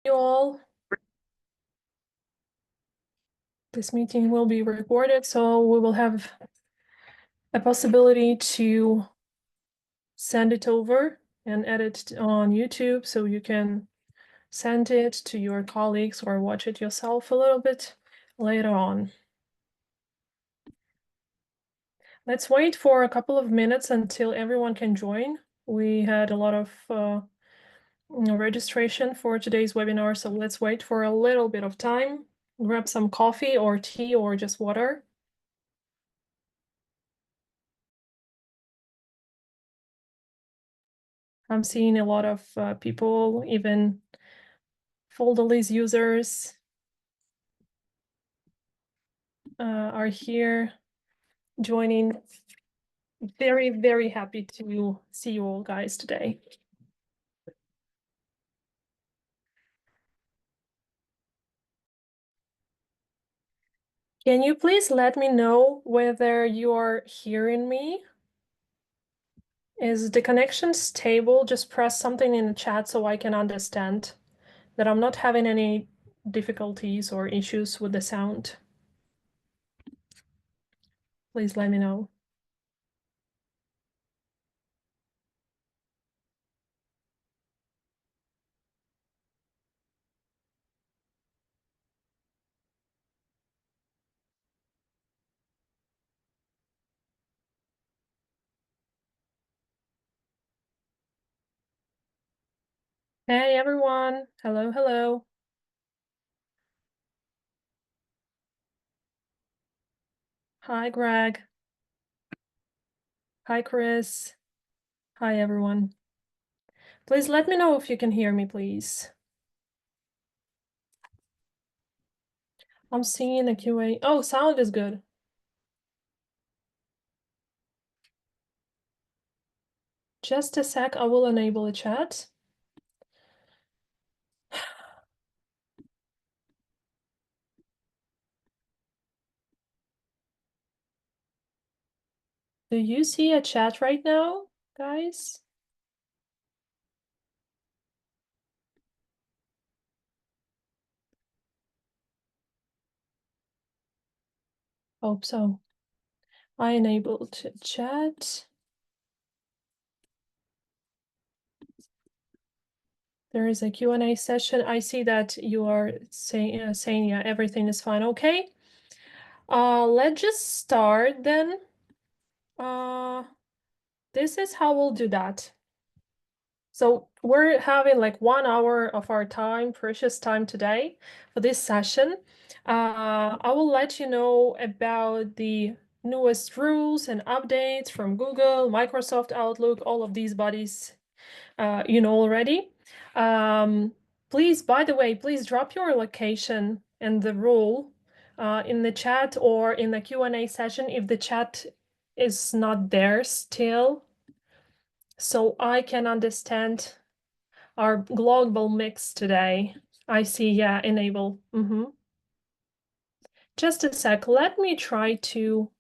You all. This meeting will be recorded, so we will have a possibility to send it over and edit on YouTube, so you can send it to your colleagues or watch it yourself a little bit later on. Let's wait for a couple of minutes until everyone can join. We had a lot of registration for today's webinar, so let's wait for a little bit of time. Grab some coffee or tea or just water. I'm seeing a lot of people, even Foldaly's users are here joining. Very, very happy to see you all guys today. Can you please let me know whether you are hearing me? Is the connection stable? Just press something in the chat so I can understand that I'm not having any difficulties or issues with the sound. Please let me know. Hey everyone. Hello, hello. Hi, Greg. Hi, Chris. Hi, everyone. Please let me know if you can hear me, please. I'm seeing a QA. Oh, sound is good. Just a sec, I will enable a chat. Do you see a chat right now, guys? Hope so. I enabled chat. There is a Q&A session. I see that you are saying yeah, everything is fine. Okay. Let's just start then. This is how we'll do that. So we're having like 1 hour of our time, precious time today for this session. I will let you know about the newest rules and updates from Google, Microsoft Outlook, all of these bodies you know already. Please, by the way, please drop your location and the rule in the chat or in the Q&A session if the chat is not there still, so I can understand our global mix today. I see, yeah, enable. Just a sec, let me try to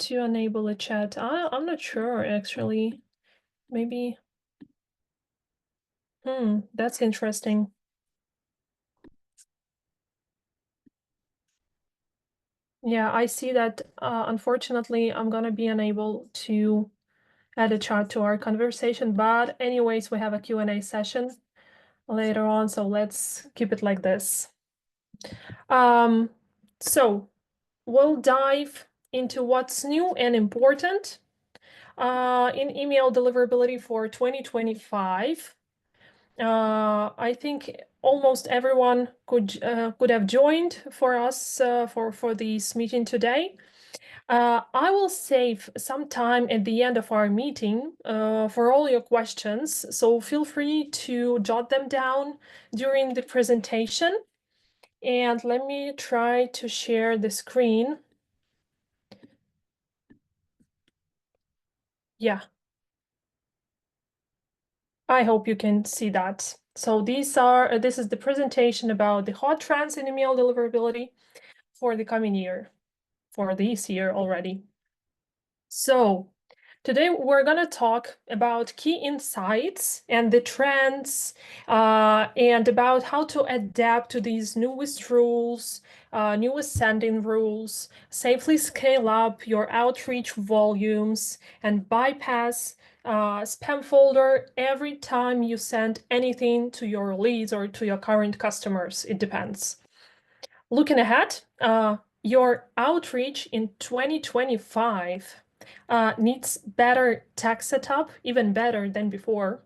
enable a chat. I'm not sure actually. Maybe. That's interesting. Yeah, I see that unfortunately I'm gonna be unable to add a chat to our conversation, but anyways, we have a Q&A session later on, so let's keep it like this. So we'll dive into what's new and important in email deliverability for 2025. I think almost everyone could have joined for us for this meeting today. I will save some time at the end of our meeting for all your questions, so feel free to jot them down during the presentation. And let me try to share the screen. Yeah, I hope you can see that. So this is the presentation about the hot trends in email deliverability for the coming year, for this year already. So Today, we're going to talk about key insights and the trends, and about how to adapt to these newest rules, newest sending rules, safely scale up your outreach volumes, and bypass spam folder every time you send anything to your leads or to your current customers. It depends. Looking ahead, your outreach in 2025 needs better tech setup, even better than before.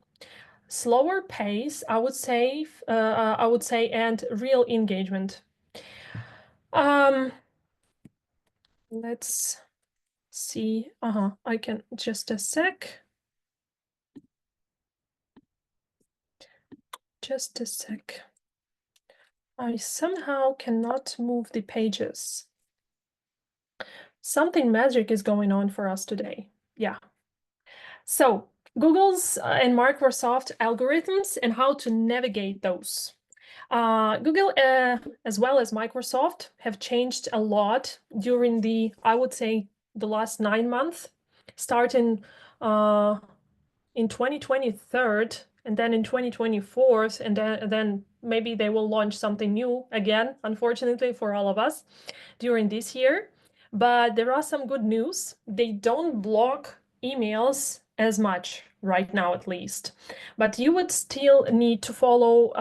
Slower pace, I would say, and real engagement. Um, let's see. I can just a sec. Just a sec. I somehow cannot move the pages. Something magic is going on for us today. Yeah. So Google's and Microsoft algorithms and how to navigate those. Google, as well as Microsoft, have changed a lot during I would say, the last 9 months, starting in 2023, and then in 2024, and then maybe they will launch something new again, unfortunately for all of us, during this year. But there are some good news. They don't block emails as much right now, at least. But you would still need to follow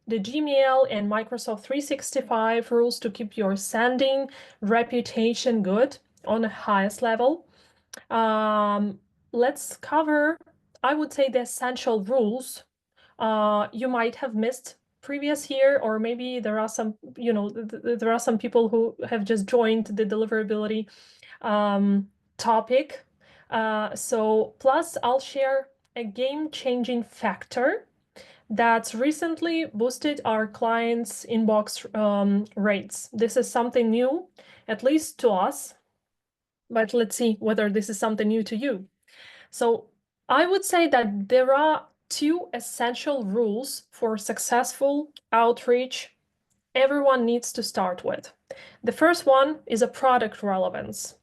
the Gmail and Microsoft 365 rules to keep your sending reputation good on the highest level. Let's cover, I would say, the essential rules you might have missed previous year, or maybe there are some, there are some people who have just joined the deliverability topic. So plus I'll share a game-changing factor that's recently boosted our clients' inbox rates. This is something new, at least to us, but let's see whether this is something new to you. So I would say that there are two essential rules for successful outreach everyone needs to start with. The first one is a product relevance.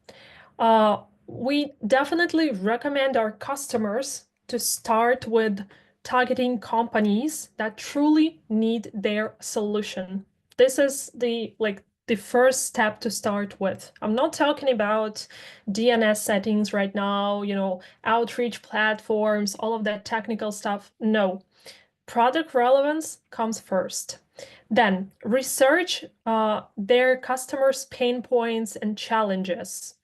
We definitely recommend our customers to start with targeting companies that truly need their solution. This is the first step to start with. I'm not talking about DNS settings right now, outreach platforms, all of that technical stuff. No, product relevance comes first. Then research their customers' pain points and challenges.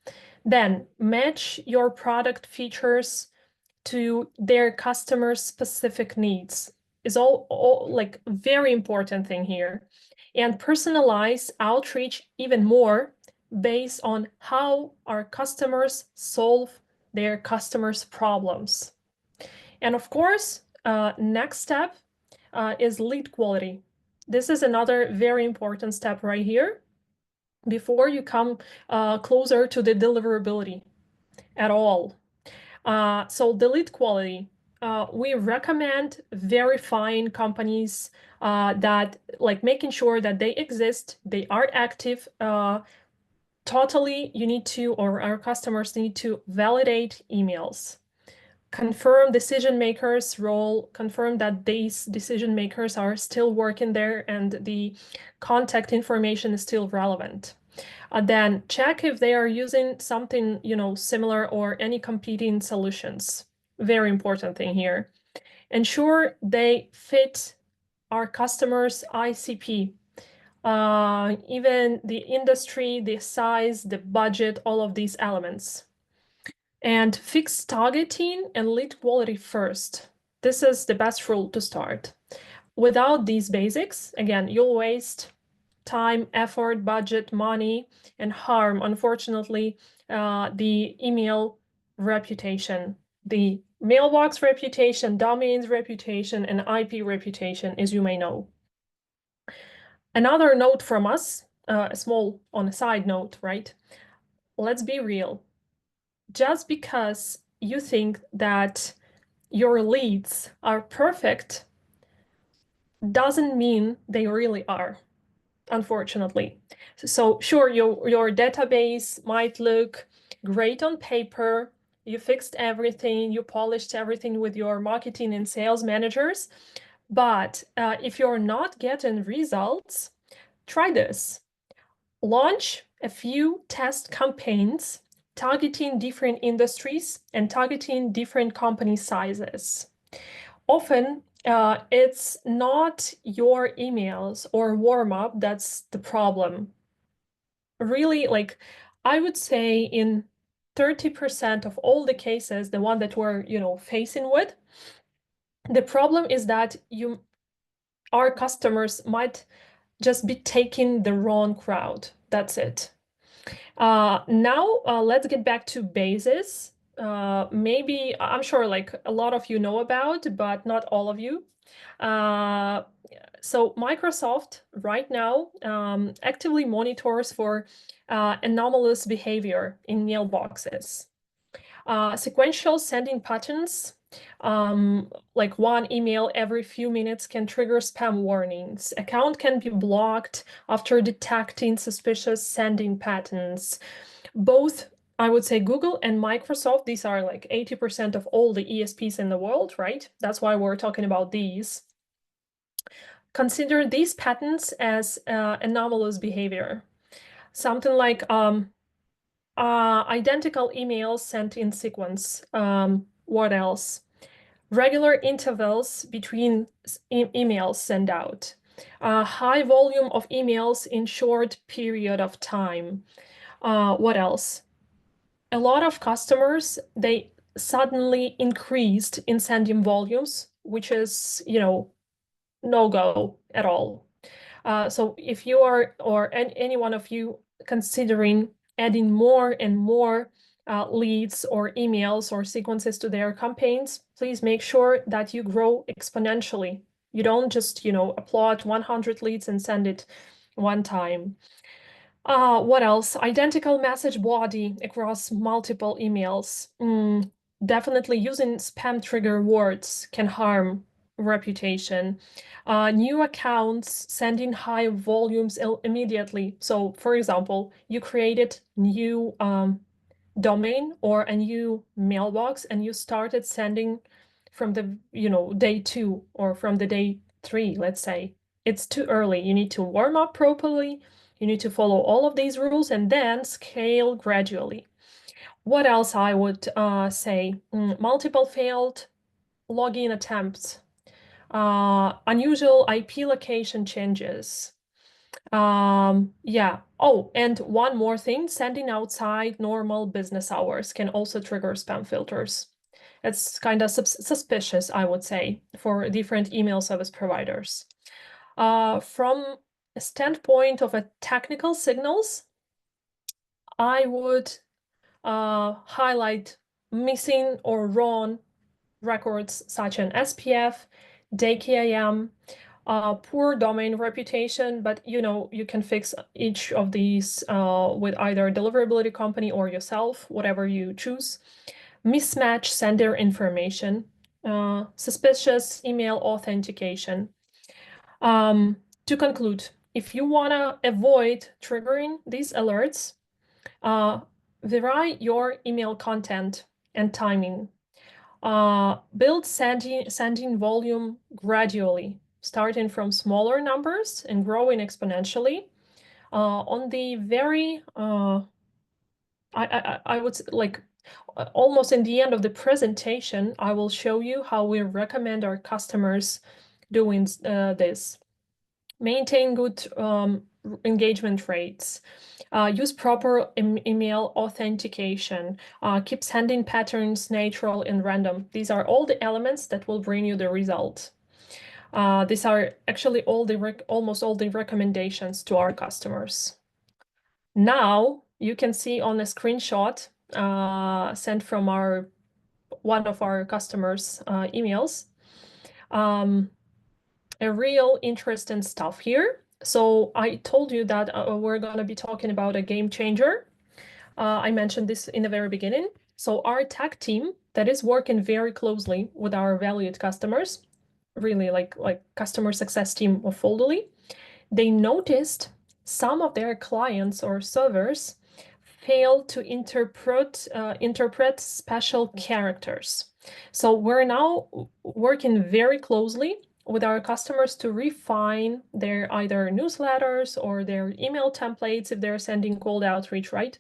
Then match your product features to their customers' specific needs is all like very important thing here. And personalize outreach even more based on how our customers solve their customers' problems. And of course, next step is lead quality. This is another very important step right here before you come closer to the deliverability at all. So the lead quality, we recommend verifying companies that like making sure that they exist, they are active. Totally, you need to, or our customers need to validate emails. Confirm decision makers' role, confirm that these decision makers are still working there and the contact information is still relevant. Then check if they are using something, similar or any competing solutions. Very important thing here. Ensure they fit our customers' ICP. Even the industry, the size, the budget, all of these elements. And fix targeting and lead quality first. This is the best rule to start. Without these basics, again, you'll waste time, effort, budget, money, and harm, unfortunately, the email reputation, the mailbox reputation, domains reputation, and IP reputation, as you may know. Another note from us, a small on a side note, right? Let's be real. Just because you think that your leads are perfect doesn't mean they really are, unfortunately. So sure, your database might look great on paper, you fixed everything, you polished everything with your marketing and sales managers. But if you're not getting results, try this. Launch a few test campaigns targeting different industries and targeting different company sizes. Often, it's not your emails or warm up that's the problem. Really, like I would say in 30% of all the cases, the one that we're, facing with, the problem is that our customers might just be taking the wrong crowd. That's it. Now, let's get back to bases. Maybe I'm sure like a lot of you know about, but not all of you. So Microsoft right now actively monitors for anomalous behavior in mailboxes. Sequential sending patterns, like one email every few minutes, can trigger spam warnings. Account can be blocked after detecting suspicious sending patterns. Both, I would say, Google and Microsoft, these are like 80% of all the ESPs in the world, right? That's why we're talking about these. Consider these patterns as anomalous behavior. Something like identical emails sent in sequence. What else? Regular intervals between emails sent out. High volume of emails in short period of time. What else? A lot of customers, they suddenly increased in sending volumes, which is, no go at all. So if you are, or any one of you, considering adding more and more leads or emails or sequences to their campaigns, please make sure that you grow exponentially. You don't just, upload 100 leads and send it one time. What else? Identical message body across multiple emails. Definitely using spam trigger words can harm reputation. New accounts sending high volumes immediately. So, for example, you created new domain or a new mailbox and you started sending from the, day 2 or from the day 3, let's say. It's too early. You need to warm up properly. You need to follow all of these rules and then scale gradually. What else I would say? Multiple failed login attempts, unusual IP location changes. Yeah. Oh, and one more thing, sending outside normal business hours can also trigger spam filters. It's kind of suspicious, I would say, for different email service providers. From a standpoint of a technical signals, I would highlight missing or wrong records such as SPF, DKIM, poor domain reputation, but you can fix each of these with either deliverability company or yourself, whatever you choose. Mismatch sender information, suspicious email authentication. To conclude, if you want to avoid triggering these alerts, vary your email content and timing. Build sending volume gradually, starting from smaller numbers and growing exponentially. On the very, I would like almost in the end of the presentation, I will show you how we recommend our customers doing this. Maintain good engagement rates. Use proper email authentication. Keep sending patterns natural and random. These are all the elements that will bring you the result. These are actually almost all the recommendations to our customers. Now you can see on a screenshot sent from one of our customers' emails. A real interesting stuff here. So I told you that we're going to be talking about a game changer. I mentioned this in the very beginning. So our tech team that is working very closely with our valued customers, really like customer success team of Foldly, they noticed some of their clients or servers fail to interpret special characters. So we're now working very closely with our customers to refine their either newsletters or their email templates if they're sending cold outreach, right?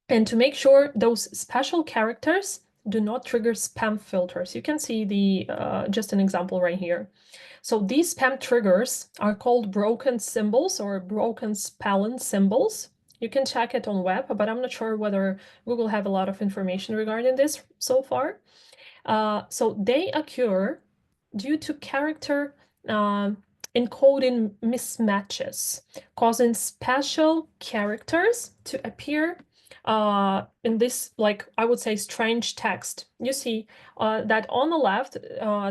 And to make sure those special characters do not trigger spam filters. You can see the just an example right here. So these spam triggers are called broken symbols or broken spelling symbols. You can check it on web, but I'm not sure whether Google have a lot of information regarding this so far. So they occur due to character encoding mismatches, causing special characters to appear in this, like, I would say, strange text. You see that on the left,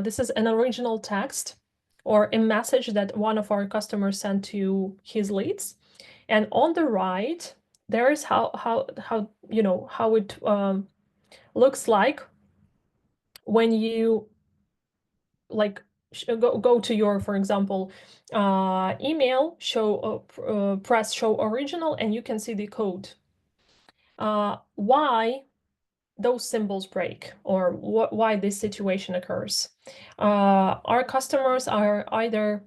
this is an original text or a message that one of our customers sent to his leads. And on the right, there is how it looks like when you like go to your, for example, email, press show original, and you can see the code. Why those symbols break, or why this situation occurs? Our customers are either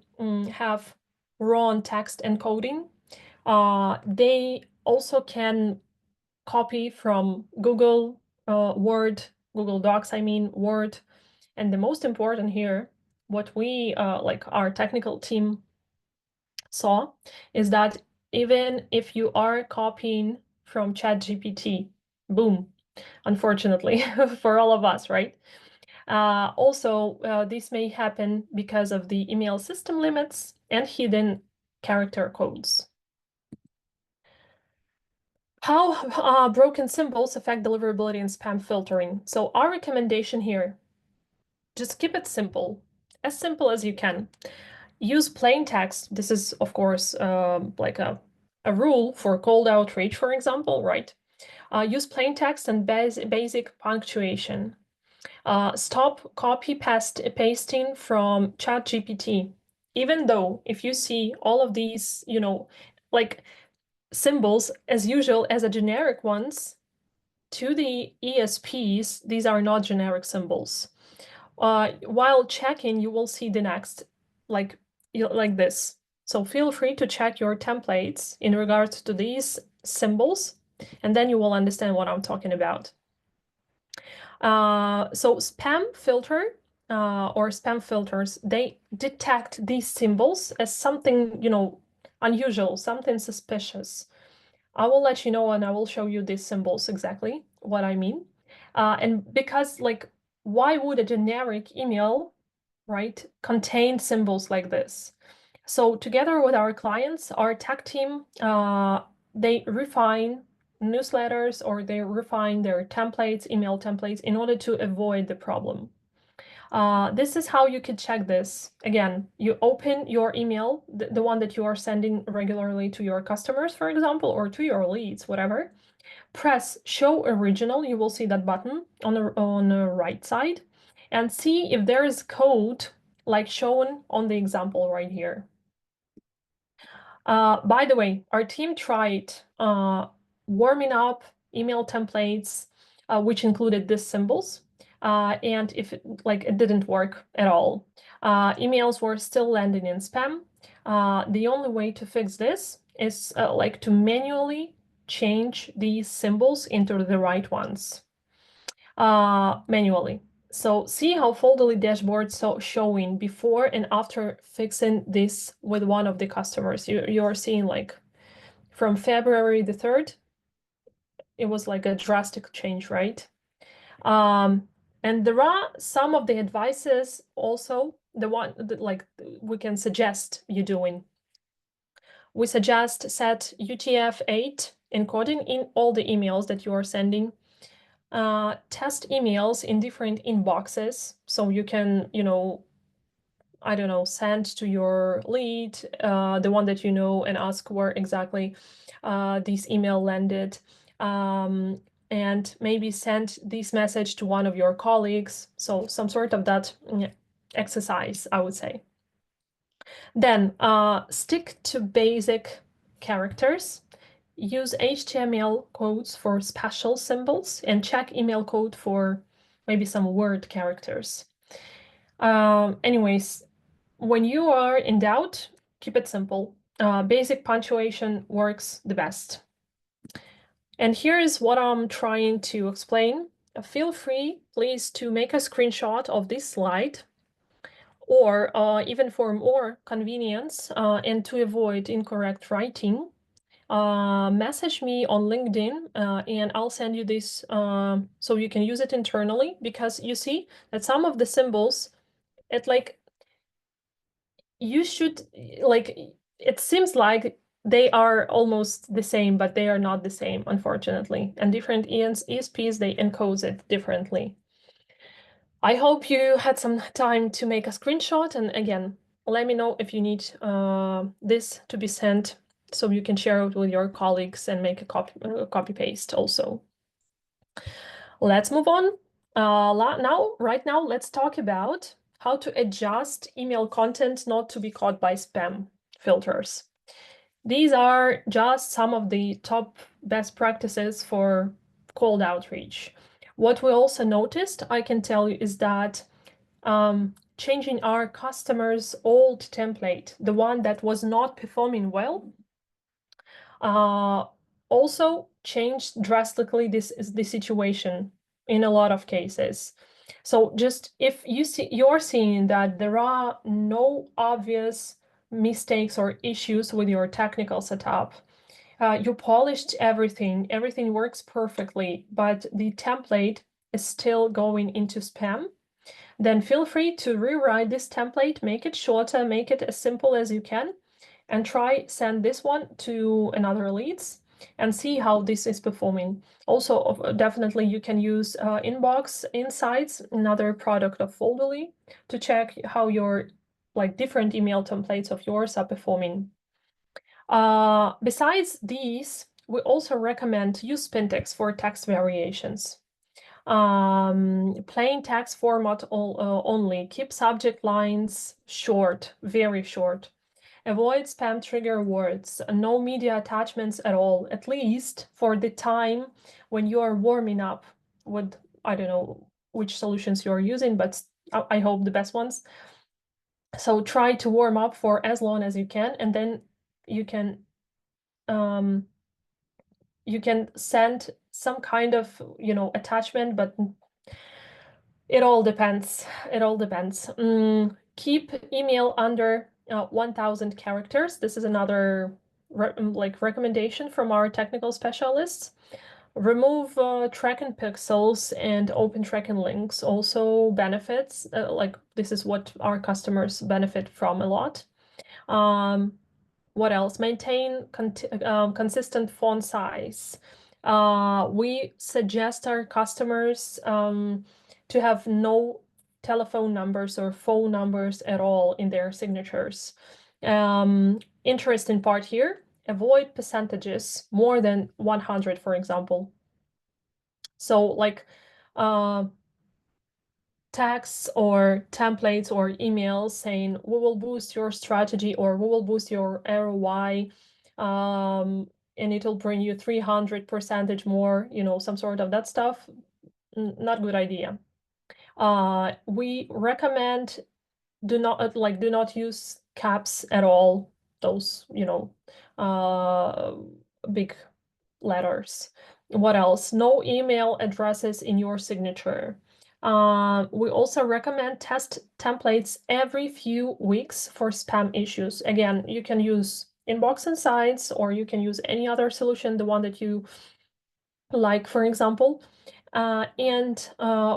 have wrong text encoding. They also can copy from Google Word, Google Docs, I mean Word. And the most important here, what we like our technical team saw, is that even if you are copying from ChatGPT, boom, unfortunately for all of us, right? Also, this may happen because of the email system limits and hidden character codes. How broken symbols affect deliverability and spam filtering. So our recommendation here, just keep it simple as you can. Use plain text. This is, of course, like a rule for cold outreach, for example, right? Use plain text and basic punctuation. Stop pasting from ChatGPT. Even though if you see all of these, like symbols as usual as a generic ones, to the ESPs, these are not generic symbols. While checking, you will see the next, like this. So feel free to check your templates in regards to these symbols, and then you will understand what I'm talking about. So spam filter or spam filters, they detect these symbols as something, unusual, something suspicious. I will let you know, and I will show you these symbols exactly what I mean. And because, like, why would a generic email, right, contain symbols like this? So together with our clients, our tech team, they refine newsletters, or they refine their templates, email templates, in order to avoid the problem. This is how you could check this. Again, you open your email, the one that you are sending regularly to your customers, for example, or to your leads, whatever. Press show original. You will see that button on the right side, and see if there is code like shown on the example right here. By the way, our team tried warming up email templates, which included these symbols. And if it didn't work at all. Emails were still landing in spam. The only way to fix this is to manually change these symbols into the right ones manually. So see how Foldly dashboard showing before and after fixing this with one of the customers. You're seeing, like, from February the 3rd, it was like a drastic change, right? And there are some of the advices also, the one that, like, we can suggest you doing. We suggest set UTF-8 encoding in all the emails that you are sending. Test emails in different inboxes, so you can, I don't know, send to your lead, the one that you know, and ask where exactly this email landed. And maybe send this message to one of your colleagues. So some sort of that exercise, I would say. Then stick to basic characters. use HTML codes for special symbols and check email code for maybe some word characters. Anyways, when you are in doubt, keep it simple. Basic punctuation works the best. And here is what I'm trying to explain. Feel free, please, to make a screenshot of this slide, or even for more convenience and to avoid incorrect writing, message me on LinkedIn and I'll send you this so you can use it internally, because you see that some of the symbols, it like you should like it seems like they are almost the same, but they are not the same, unfortunately. And different ESPs, they encode it differently. I hope you had some time to make a screenshot. And again, let me know if you need this to be sent so you can share it with your colleagues and make a copy paste also. Let's move on. Right now, let's talk about how to adjust email content not to be caught by spam filters. These are just some of the top best practices for cold outreach. What we also noticed, I can tell you, is that changing our customer's old template, the one that was not performing well, also changed drastically the situation in a lot of cases. So just if you're seeing that there are no obvious mistakes or issues with your technical setup, you polished everything works perfectly, but the template is still going into spam, then feel free to rewrite this template, make it shorter, make it as simple as you can, and try send this one to another leads and see how this is performing. Also, definitely you can use Inbox Insights, another product of Foldly, to check how your different email templates of yours are performing. Besides these, we also recommend to use Spintex for text variations. Plain text format only. Keep subject lines short, very short. Avoid spam trigger words. No media attachments at all, at least for the time when you are warming up with, I don't know which solutions you're using, but I hope the best ones. So try to warm up for as long as you can, and then you can send some kind of attachment, but it all depends. Keep email under 1000 characters. This is another recommendation from our technical specialists. Remove tracking pixels and open tracking links also benefits. This is what our customers benefit from a lot. What else? Maintain consistent font size. We suggest our customers to have no telephone numbers or phone numbers at all in their signatures. Interesting part here, avoid percentages more than 100, for example. So texts or templates or emails saying we will boost your strategy or we will boost your ROI, and it'll bring you 300% more, some sort of that stuff. Not good idea. We recommend do not use caps at all, those big letters. What else? No email addresses in your signature. We also recommend test templates every few weeks for spam issues. Again, you can use Inbox Insights, or you can use any other solution, the one that you like, for example. And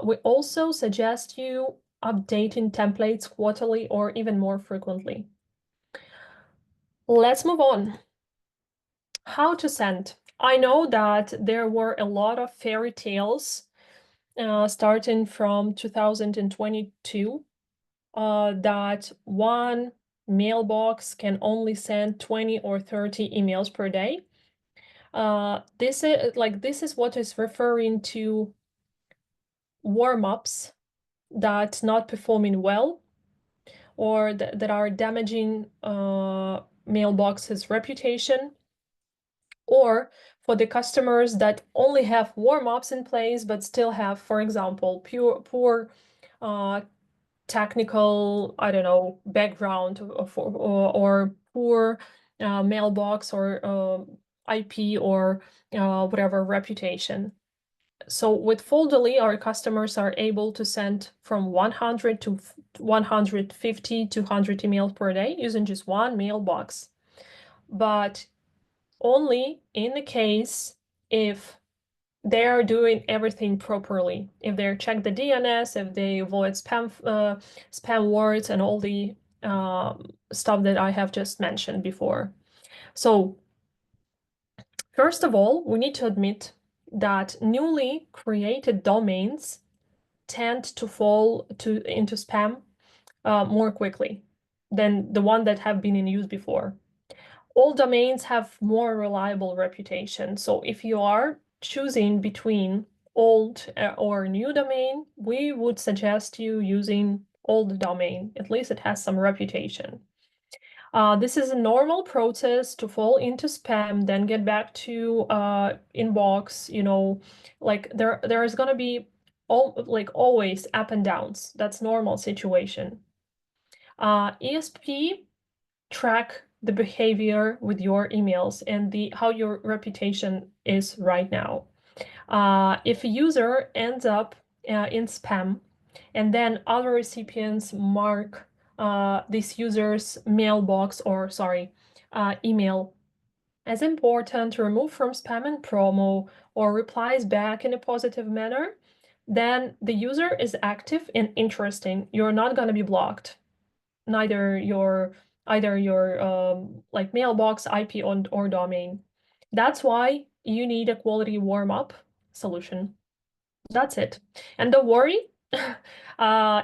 we also suggest you updating templates quarterly or even more frequently. Let's move on. How to send. I know that there were a lot of fairy tales starting from 2022 that one mailbox can only send 20 or 30 emails per day. This is what is referring to warm-ups that not performing well, or that are damaging mailbox's reputation. Or for the customers that only have warm-ups in place, but still have, for example, poor technical, I don't know, background or poor mailbox or IP or whatever reputation. So with Foldly, our customers are able to send from 100 to 150 to 100 emails per day using just one mailbox. But only in the case if they are doing everything properly. If they check the DNS, if they avoid spam words and all the stuff that I have just mentioned before. So first of all, we need to admit that newly created domains tend to fall into spam more quickly than the one that have been in use before. All domains have more reliable reputation. So if you are choosing between old or new domain, we would suggest you using old domain. At least it has some reputation. This is a normal process to fall into spam, then get back to inbox. Like there is gonna be always up and downs. That's normal situation. ESP track the behavior with your emails and how your reputation is right now. If a user ends up in spam and then other recipients mark this user's mailbox or email as important to remove from spam and promo or replies back in a positive manner, then the user is active and interesting. You're not going to be blocked. Either your like mailbox, IP, or domain. That's why you need a quality warm-up solution. That's it. And don't worry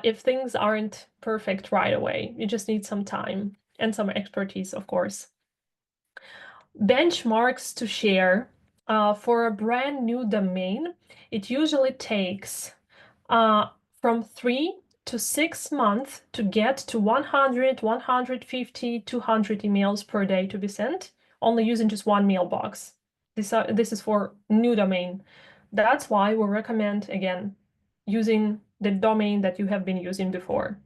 if things aren't perfect right away. You just need some time and some expertise, of course. Benchmarks to share. For a brand new domain, it usually takes from 3 to 6 months to get to 100, 150, 200 emails per day to be sent, only using just one mailbox. This is for new domain. That's why we recommend, again, using the domain that you have been using before.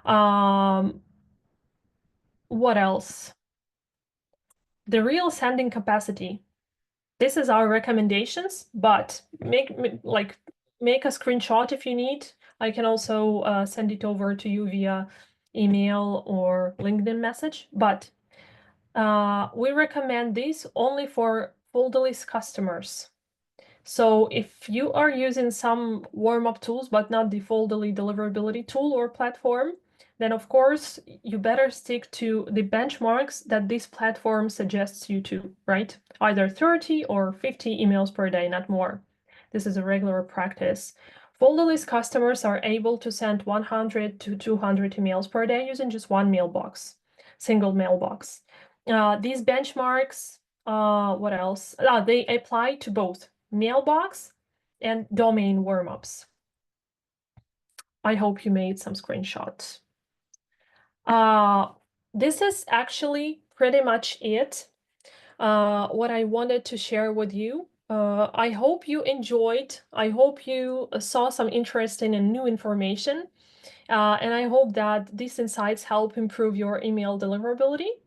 What else? The real sending capacity. This is our recommendations, but make a screenshot if you need. I can also send it over to you via email or LinkedIn message, but we recommend this only for Foldly's customers. So if you are using some warm-up tools, but not the Foldly deliverability tool or platform, then of course you better stick to the benchmarks that this platform suggests you to, right? Either 30 or 50 emails per day, not more. This is a regular practice. Foldly's customers are able to send 100 to 200 emails per day using just one mailbox, single mailbox. These benchmarks, what else? They apply to both mailbox and domain warm-ups. I hope you made some screenshots. This is actually pretty much it, what I wanted to share with you. I hope you enjoyed. I hope you saw some interesting and new information. And I hope that these insights help improve your email deliverability.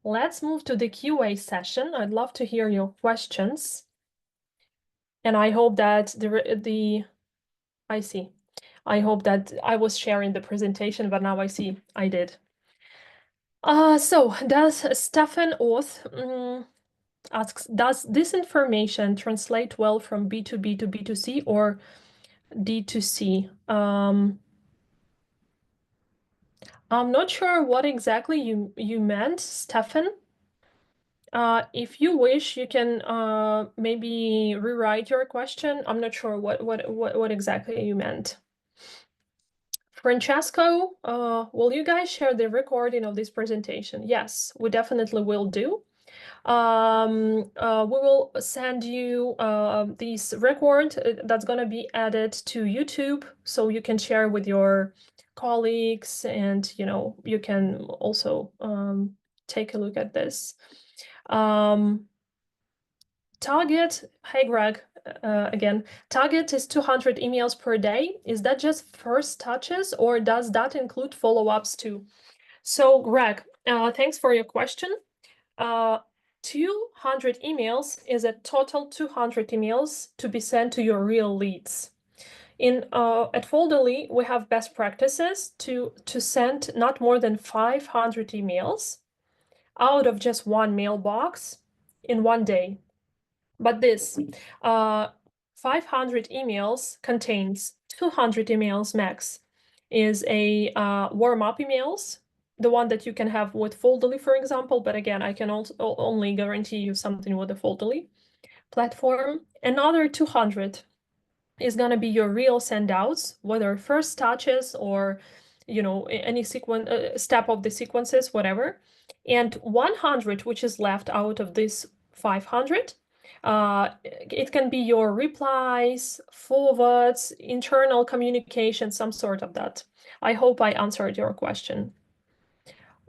Let's move to the QA session. I'd love to hear your questions. And I hope that I see. I hope that I was sharing the presentation, but now I see I did. So does Stefan Oth asks, does this information translate well from B2B to B2C or D2C? I'm not sure what exactly you meant, Stefan. If you wish, you can maybe rewrite your question. I'm not sure what exactly you meant. Francesco, will you guys share the recording of this presentation? Yes, we definitely will do. We will send you this record that's going to be added to YouTube, so you can share with your colleagues, and you can also take a look at this. Target, hey Greg, again, target is 200 emails per day. Is that just first touches or does that include follow-ups too? So Greg, thanks for your question. 200 emails is a total 200 emails to be sent to your real leads. At Folderly, we have best practices to send not more than 500 emails out of just one mailbox in one day. But this 500 emails contains 200 emails max is a warm-up emails, the one that you can have with Folderly, for example. But again, I can also only guarantee you something with the Folderly platform. Another 200 is going to be your real sendouts, whether first touches or any sequence step of the sequences, whatever. And 100, which is left out of this 500, it can be your replies, forwards, internal communication, some sort of that. I hope I answered your question.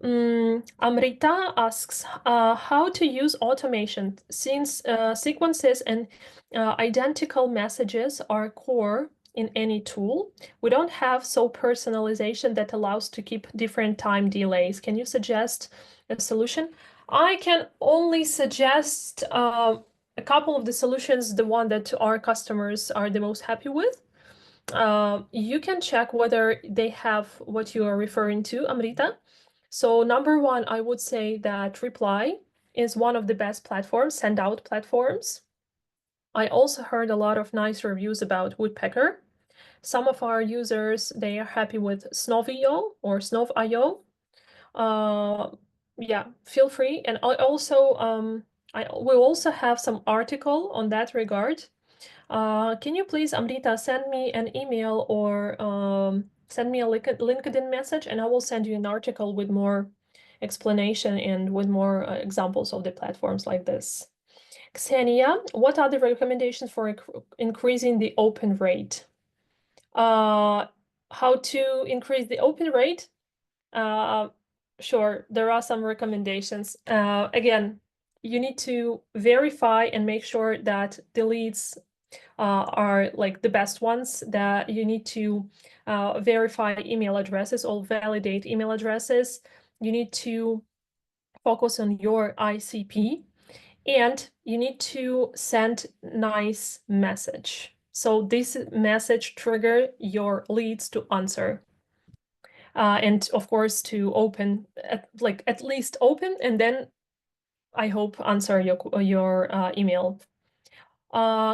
Amrita asks how to use automation since sequences and identical messages are core in any tool. We don't have personalization that allows to keep different time delays. Can you suggest a solution? I can only suggest a couple of the solutions, the one that our customers are the most happy with. You can check whether they have what you are referring to, Amrita. So number one, I would say that Reply is one of the best platforms, send out platforms. I also heard a lot of nice reviews about Woodpecker. Some of our users, they are happy with Snow.io or Snow.io. Yeah, feel free. And I will also have some article on that regard. Can you please, Amrita, send me an email or send me a LinkedIn message, and I will send you an article with more explanation and with more examples of the platforms like this. Xenia, what are the recommendations for increasing the open rate? How to increase the open rate? Sure, there are some recommendations. Again, you need to verify and make sure that the leads are like the best ones, that you need to verify email addresses or validate email addresses. You need to focus on your ICP, and you need to send nice message. So this message trigger your leads to answer. And of course to open, at least open, and then I hope answer your email.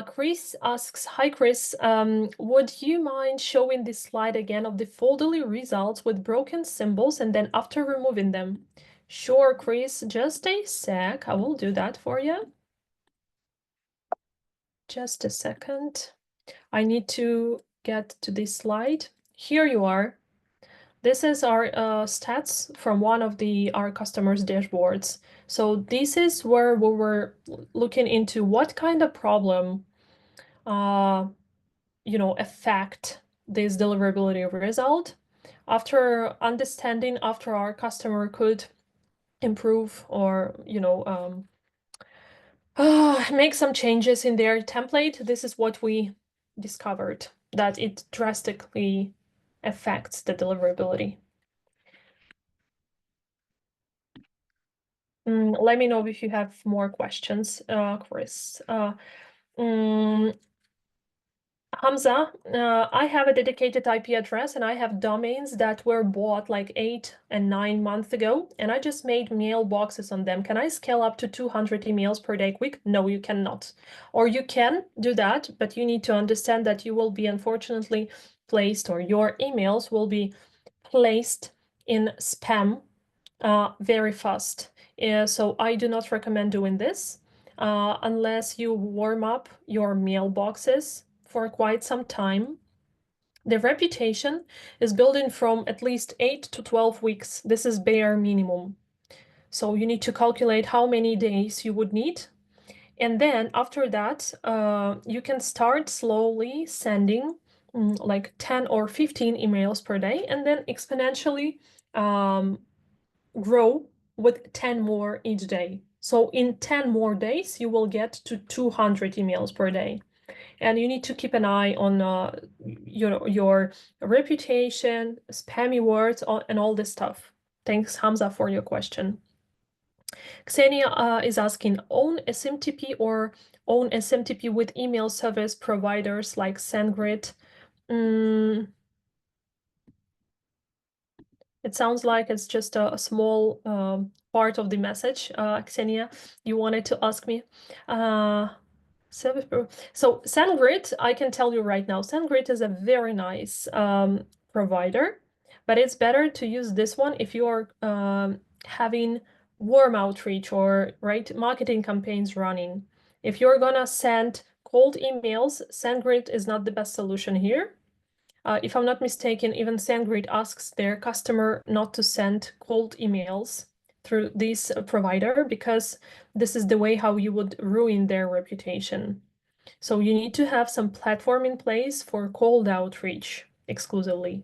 Chris asks, hi Chris, would you mind showing this slide again of the Folderly results with broken symbols and then after removing them? Sure, Chris, just a sec. I will do that for you. Just a second. I need to get to this slide. Here you are. This is our stats from one of our customers' dashboards. So this is where we were looking into what kind of problem affect this deliverability result. After understanding, after our customer could improve or make some changes in their template, this is what we discovered, that it drastically affects the deliverability. Let me know if you have more questions, Chris. Hamza, I have a dedicated IP address and I have domains that were bought like 8 and 9 months ago, and I just made mailboxes on them. Can I scale up to 200 emails per day quick? No, you cannot. Or you can do that, but you need to understand that you will be unfortunately placed, or your emails will be placed in spam very fast. So I do not recommend doing this unless you warm up your mailboxes for quite some time. The reputation is building from at least 8 to 12 weeks. This is bare minimum. So you need to calculate how many days you would need. And then after that, you can start slowly sending like 10 or 15 emails per day, and then exponentially grow with 10 more each day. So in 10 more days, you will get to 200 emails per day. And you need to keep an eye on your reputation, spammy words, and all this stuff. Thanks, Hamza, for your question. Xenia is asking, own SMTP or own SMTP with email service providers like SendGrid. It sounds like it's just a small part of the message, Xenia, you wanted to ask me. So SendGrid, I can tell you right now, SendGrid is a very nice provider, but it's better to use this one if you are having warm outreach or marketing campaigns running. If you're gonna send cold emails, SendGrid is not the best solution here. If I'm not mistaken, even SendGrid asks their customer not to send cold emails through this provider because this is the way how you would ruin their reputation. So you need to have some platform in place for cold outreach exclusively.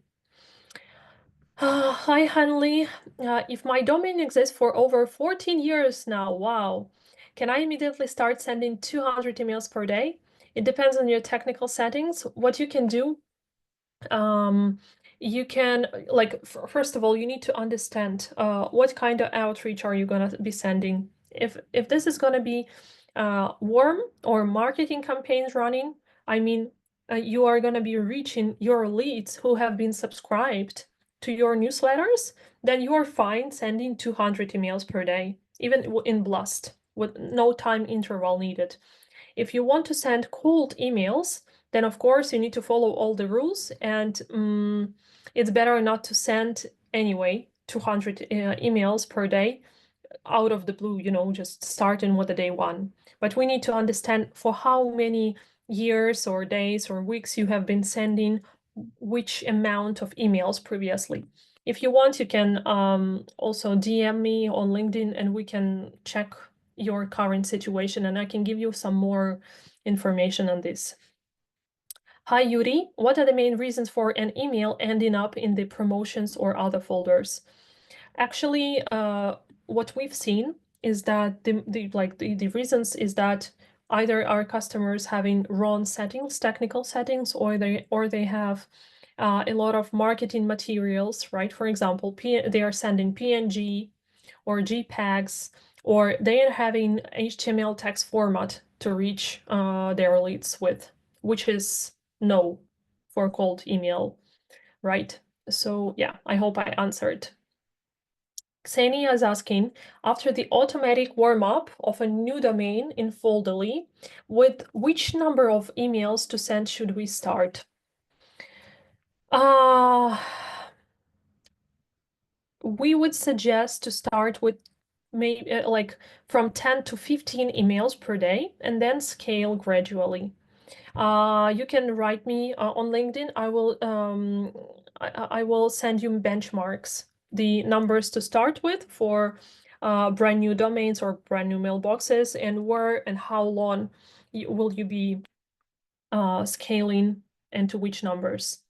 Hi, Hanley. If my domain exists for over 14 years now, wow. Can I immediately start sending 200 emails per day? It depends on your technical settings. What you can do, you can first of all, you need to understand what kind of outreach are you going to be sending. If this is going to be warm or marketing campaigns running, I mean, you are going to be reaching your leads who have been subscribed to your newsletters, then you are fine sending 200 emails per day, even in blast, with no time interval needed. If you want to send cold emails, then of course you need to follow all the rules, and it's better not to send anyway 200 emails per day out of the blue, just starting with the day one. But we need to understand for how many years or days or weeks you have been sending which amount of emails previously. If you want, you can also DM me on LinkedIn and we can check your current situation and I can give you some more information on this. Hi, Yuri. What are the main reasons for an email ending up in the promotions or other folders? Actually, what we've seen is that the reasons is that either our customers having wrong settings, technical settings, or they have a lot of marketing materials, right? For example, they are sending PNG or JPEGs, or they are having HTML text format to reach their leads with, which is no for cold email, right? So yeah, I hope I answered. Xenia is asking, after the automatic warm-up of a new domain in Folderly, with which number of emails to send should we start? We would suggest to start with maybe from 10 to 15 emails per day and then scale gradually. You can write me on LinkedIn. I will send you benchmarks, the numbers to start with for brand new domains or brand new mailboxes, and where and how long will you be scaling and to which numbers.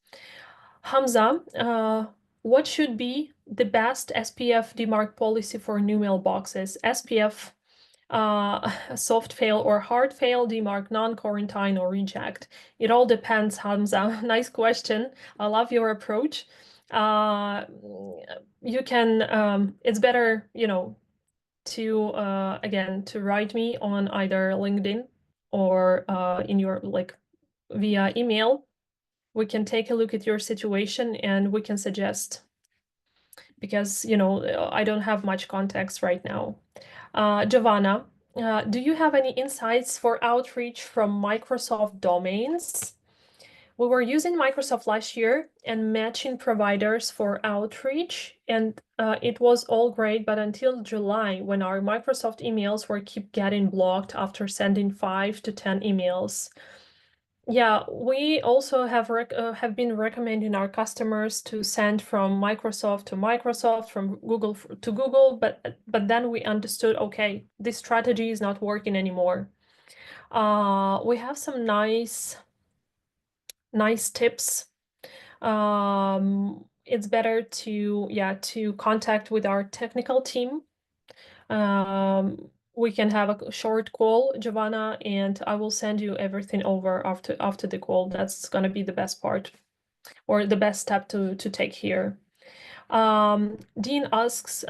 Hamza, what should be the best SPF demarc policy for new mailboxes? SPF soft fail or hard fail, demarc, non-quarantine, or reject? It all depends, Hamza. Nice question. I love your approach. You can, it's better, to again to write me on either LinkedIn or in your via email. We can take a look at your situation and we can suggest, because I don't have much context right now. Giovanna, do you have any insights for outreach from Microsoft domains? We were using Microsoft last year and matching providers for outreach, and it was all great, but until July, when our Microsoft emails were keep getting blocked after sending 5 to 10 emails. Yeah, we also have been recommending our customers to send from Microsoft to Microsoft, from Google to Google, but then we understood, okay, this strategy is not working anymore. We have some nice tips. It's better to contact with our technical team. we can have a short call, Giovanna, and I will send you everything over after the call. That's gonna be the best part or the best step to take here. Dean asks,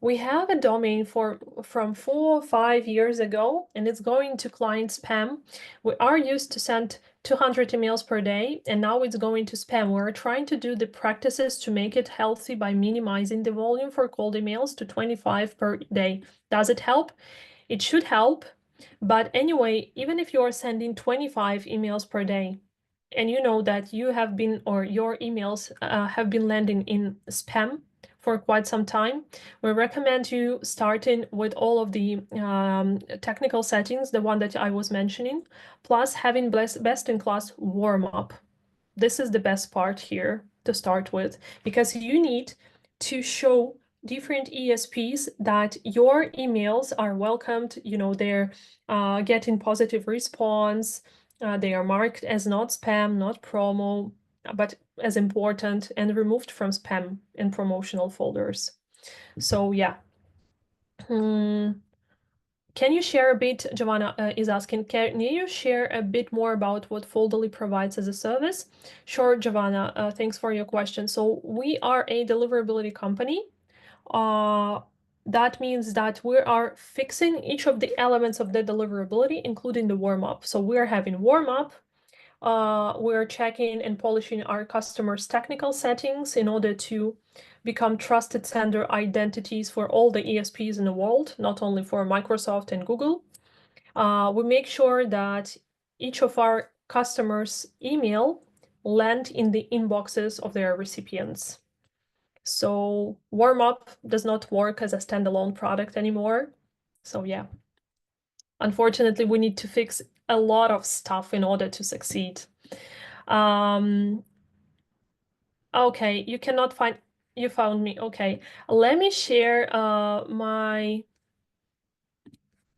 we have a domain from 4 or 5 years ago, and it's going to client spam. We are used to send 200 emails per day, and now it's going to spam. We're trying to do the practices to make it healthy by minimizing the volume for cold emails to 25 per day. Does it help? It should help. But anyway, even if you're sending 25 emails per day, and you know that you have been or your emails have been landing in spam for quite some time, we recommend you starting with all of the technical settings, the one that I was mentioning, plus having best-in-class warm-up. This is the best part here to start with, because you need to show different ESPs that your emails are welcomed, they're getting positive response, they are marked as not spam, not promo, but as important and removed from spam and promotional folders. So yeah. Can you share a bit, Giovanna is asking, can you share a bit more about what Foldly provides as a service? Sure, Giovanna, thanks for your question. So we are a deliverability company. That means that we are fixing each of the elements of the deliverability, including the warm-up. So we're having warm-up, we're checking and polishing our customers' technical settings in order to become trusted sender identities for all the ESPs in the world, not only for Microsoft and Google. We make sure that each of our customers' email land in the inboxes of their recipients. So warm-up does not work as a standalone product anymore. So yeah, unfortunately, we need to fix a lot of stuff in order to succeed. Okay, you cannot find, you found me. Okay, let me share my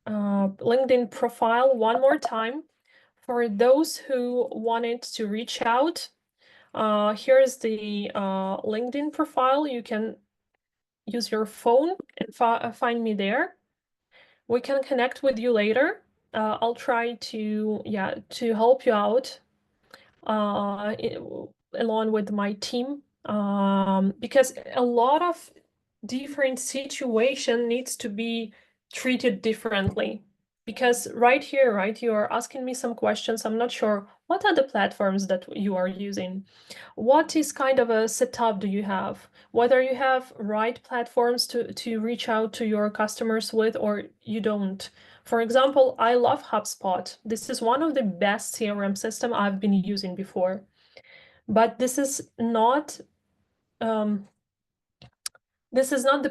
LinkedIn profile one more time. For those who wanted to reach out, here's the LinkedIn profile. You can use your phone and find me there. We can connect with you later. I'll try to help you out along with my team, because a lot of different situation needs to be treated differently. Because right here, right, you are asking me some questions. I'm not sure what are the platforms that you are using. What is kind of a setup do you have? Whether you have right platforms to reach out to your customers with, or you don't. For example, I love HubSpot. This is one of the best CRM system I've been using before. But this is not the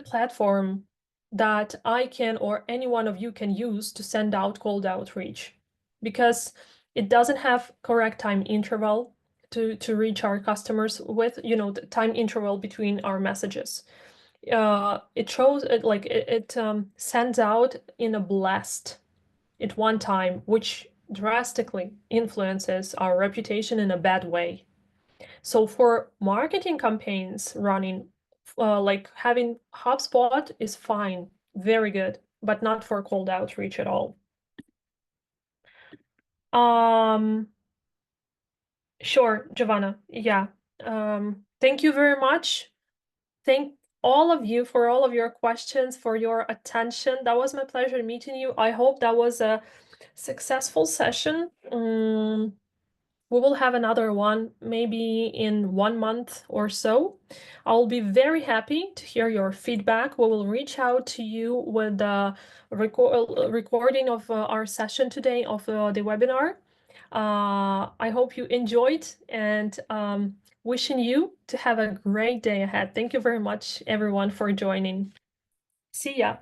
platform that I can or any one of you can use to send out cold outreach, because it doesn't have correct time interval to reach our customers with, the time interval between our messages. It shows it like it sends out in a blast at one time, which drastically influences our reputation in a bad way. So for marketing campaigns running, like having HubSpot is fine, very good, but not for cold outreach at all. Sure, Giovanna. Yeah. Thank you very much. Thank all of you for all of your questions, for your attention. That was my pleasure meeting you. I hope that was a successful session. We will have another one maybe in 1 month or so. I'll be very happy to hear your feedback. We will reach out to you with the recording of our session today of the webinar. I hope you enjoyed, and wishing you to have a great day ahead. Thank you very much, everyone, for joining. See ya.